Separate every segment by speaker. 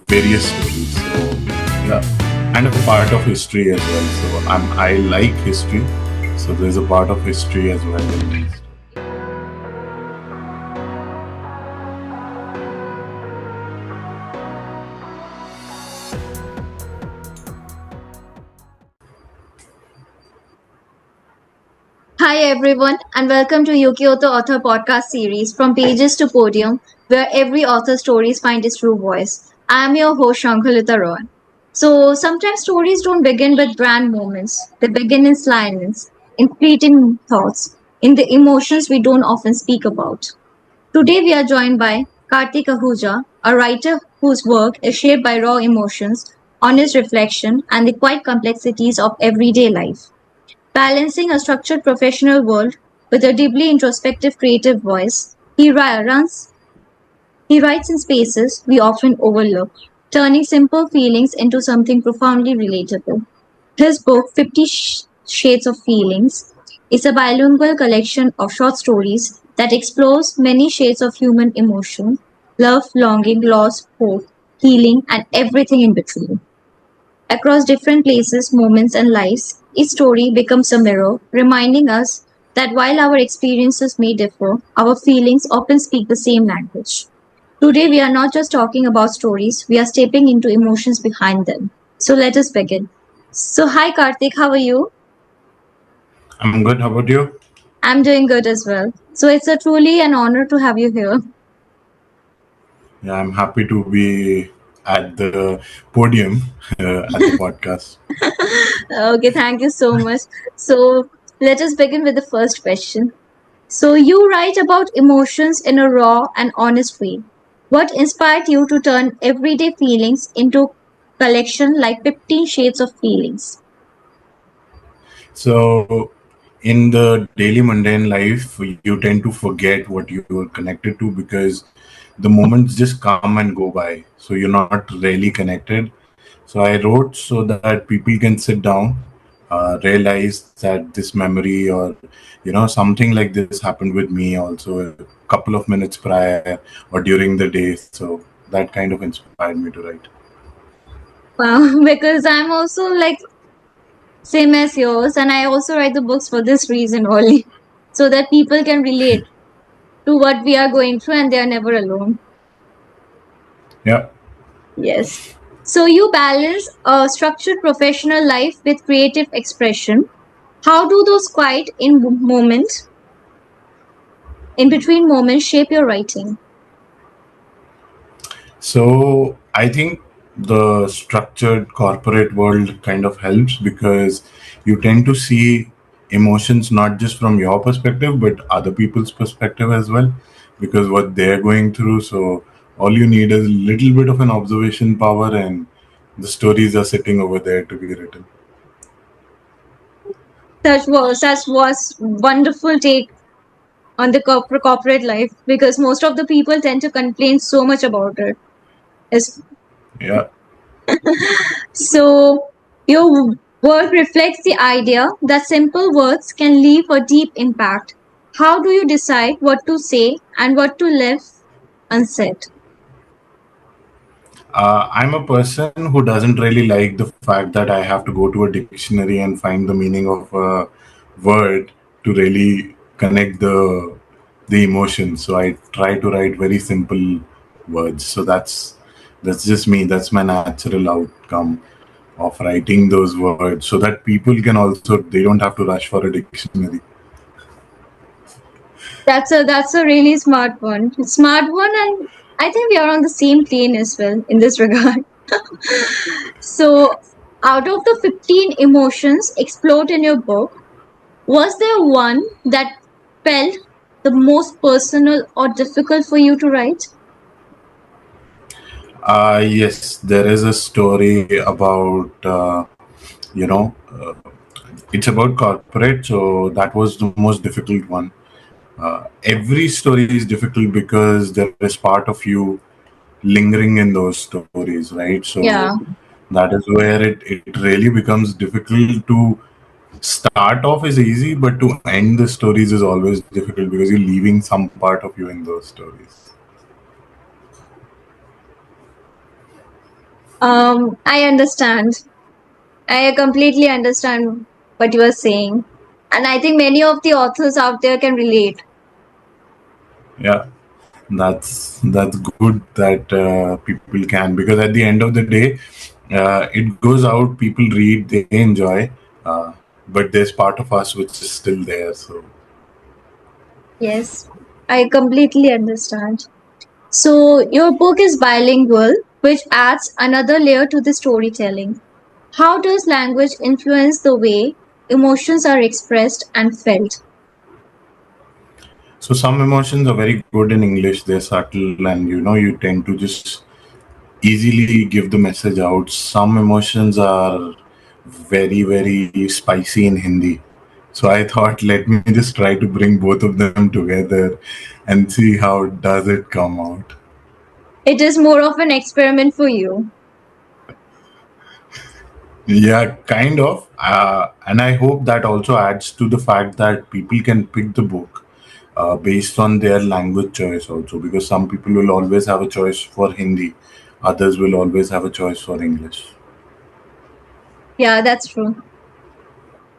Speaker 1: various stories. So yeah, and a part of history as well. So I like history. So there's a part of history as well in these.
Speaker 2: Hi everyone, and welcome to Ukiyoto Author Podcast series From Pages to Podium, where every author's stories find its true voice. I am your host Shankhalita Roy. So sometimes stories don't begin with grand moments; they begin in silence, in fleeting thoughts, in the emotions we don't often speak about. Today we are joined by Kartik Ahuja, a writer whose work is shaped by raw emotions, honest reflection, and the quiet complexities of everyday life. Balancing a structured professional world with a deeply introspective creative voice, he writes in spaces we often overlook, turning simple feelings into something profoundly relatable. His book, Fifty Shades of Feelings, is a bilingual collection of short stories that explores many shades of human emotion: love, longing, loss, hope, healing, and everything in between. Across different places, moments, and lives, each story becomes a mirror, reminding us that while our experiences may differ, our feelings often speak the same language. Today, we are not just talking about stories, we are stepping into emotions behind them. So, let us begin. So, hi Kartik, how are you?
Speaker 1: I'm good. How about you?
Speaker 2: I'm doing good as well. So, it's a truly an honor to have you here.
Speaker 1: Yeah, I'm happy to be at the podium at the podcast.
Speaker 2: Okay, thank you so much. So, let us begin with the first question. So you write about emotions in a raw and honest way. What inspired you to turn everyday feelings into collection like 15 shades of feelings?
Speaker 1: So, in the daily mundane life, you tend to forget what you are connected to because the moments just come and go by. So, you're not really connected. So, I wrote so that people can sit down, realize that this memory or something like this happened with me also a couple of minutes prior or during the day. So, that kind of inspired me to write.
Speaker 2: Wow, because I'm also like same as yours, and I also write the books for this reason only, so that people can relate to what we are going through and they are never alone.
Speaker 1: Yeah.
Speaker 2: Yes. So you balance a structured professional life with creative expression. How do those quiet moments, in between moments, shape your writing?
Speaker 1: So I think the structured corporate world kind of helps because you tend to see emotions not just from your perspective but other people's perspective as well because what they're going through. So all you need is a little bit of an observation power and the stories are sitting over there to be written.
Speaker 2: Such was wonderful take on the corporate life because most of the people tend to complain so much about it. Yes.
Speaker 1: Yeah.
Speaker 2: So your work reflects the idea that simple words can leave a deep impact. How do you decide what to say and what to leave unsaid?
Speaker 1: I'm a person who doesn't really like the fact that I have to go to a dictionary and find the meaning of a word to really connect the emotion. So I try to write very simple words. So that's just me. That's my natural outcome of writing those words, so that people can also they don't have to rush for a dictionary.
Speaker 2: That's a really smart one, and I think we are on the same plane as well in this regard. So, out of the 15 emotions explored in your book, was there one that felt the most personal or difficult for you to write?
Speaker 1: Yes, there is a story about you know it's about corporate, so that was the most difficult one. Every story is difficult because there is part of you lingering in those stories, right? So
Speaker 2: Yeah,
Speaker 1: that is where it really becomes difficult to start off is easy, but to end the stories is always difficult because you're leaving some part of you in those stories.
Speaker 2: I understand. I completely understand what you are saying. And I think many of the authors out there can relate.
Speaker 1: Yeah, that's good that people can, because at the end of the day, it goes out, people read, they enjoy, but there's part of us which is still there. So
Speaker 2: Yes, I completely understand. So, your book is bilingual, which adds another layer to the storytelling. How does language influence the way emotions are expressed and felt?
Speaker 1: so some emotions are very good in English, they're subtle, and you tend to just easily give the message out. Some emotions are very, very spicy in Hindi. So I thought, let me just try to bring both of them together and see how does it come out.
Speaker 2: It is more of an experiment for you.
Speaker 1: Yeah, kind of. And I hope that also adds to the fact that people can pick the book based on their language choice also, because some people will always have a choice for Hindi, others will always have a choice for English.
Speaker 2: Yeah, that's true.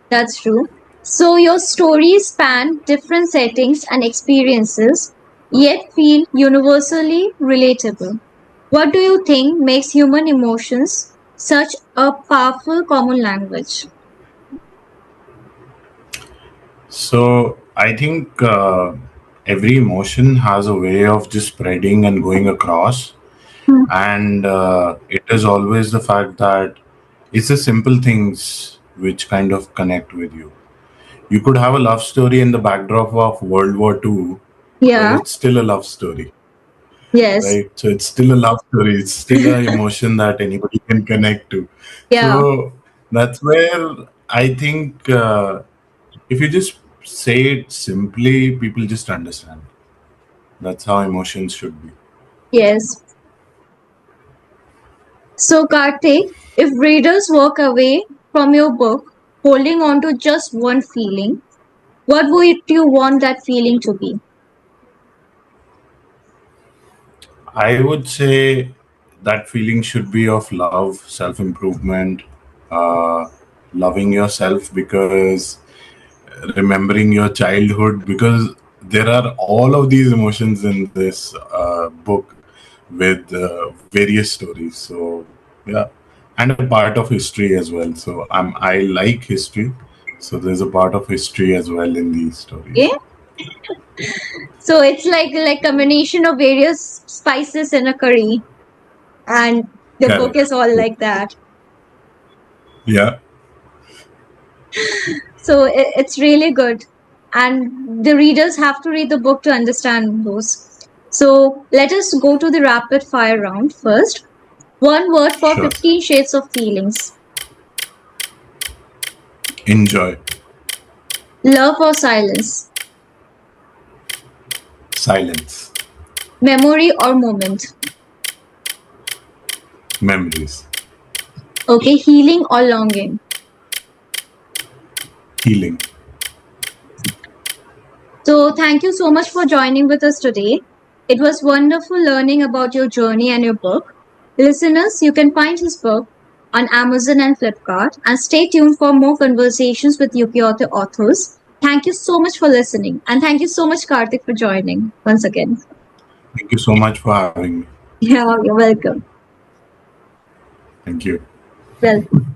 Speaker 2: That's true. So your stories span different settings and experiences, yet feel universally relatable. What do you think makes human emotions such a powerful common language?
Speaker 1: So I think every emotion has a way of just spreading and going across, and it is always the fact that it's the simple things which kind of connect with you. You could have a love story in the backdrop of World War II, but
Speaker 2: Yeah,
Speaker 1: it's still a love story,
Speaker 2: yes,
Speaker 1: right? So it's still a love story. It's still a emotion that anybody can connect to.
Speaker 2: yeah,
Speaker 1: So that's where I think if you just say it simply, people just understand. That's how emotions should be.
Speaker 2: yes. So, Kartik, if readers walk away from your book holding on to just one feeling, what would you want that feeling to be?
Speaker 1: I would say that feeling should be of love, self improvement, uh, loving yourself, because remembering your childhood, because there are all of these emotions in this book with various stories. So yeah, and a part of history as well. So I like history, so there's a part of history as well in these
Speaker 2: Yeah.
Speaker 1: stories.
Speaker 2: So it's like combination of various spices in a curry, and the book
Speaker 1: Correct.
Speaker 2: is all like that.
Speaker 1: Yeah,
Speaker 2: So it's really good, and the readers have to read the book to understand those. So let us go to the rapid fire round first. One word for
Speaker 1: sure.
Speaker 2: 15 shades of feelings.
Speaker 1: Enjoy.
Speaker 2: Love or silence.
Speaker 1: Silence.
Speaker 2: Memory or moment.
Speaker 1: Memories.
Speaker 2: Okay, healing or longing.
Speaker 1: Healing.
Speaker 2: So, thank you so much for joining with us today. It was wonderful learning about your journey and your book. Listeners, you can find his book on Amazon and Flipkart, and stay tuned for more conversations with Ukiyoto authors. Thank you so much for listening, and thank you so much, Kartik, for joining once again.
Speaker 1: Thank you so much for having me.
Speaker 2: Yeah, you're welcome.
Speaker 1: Thank you.
Speaker 2: Welcome.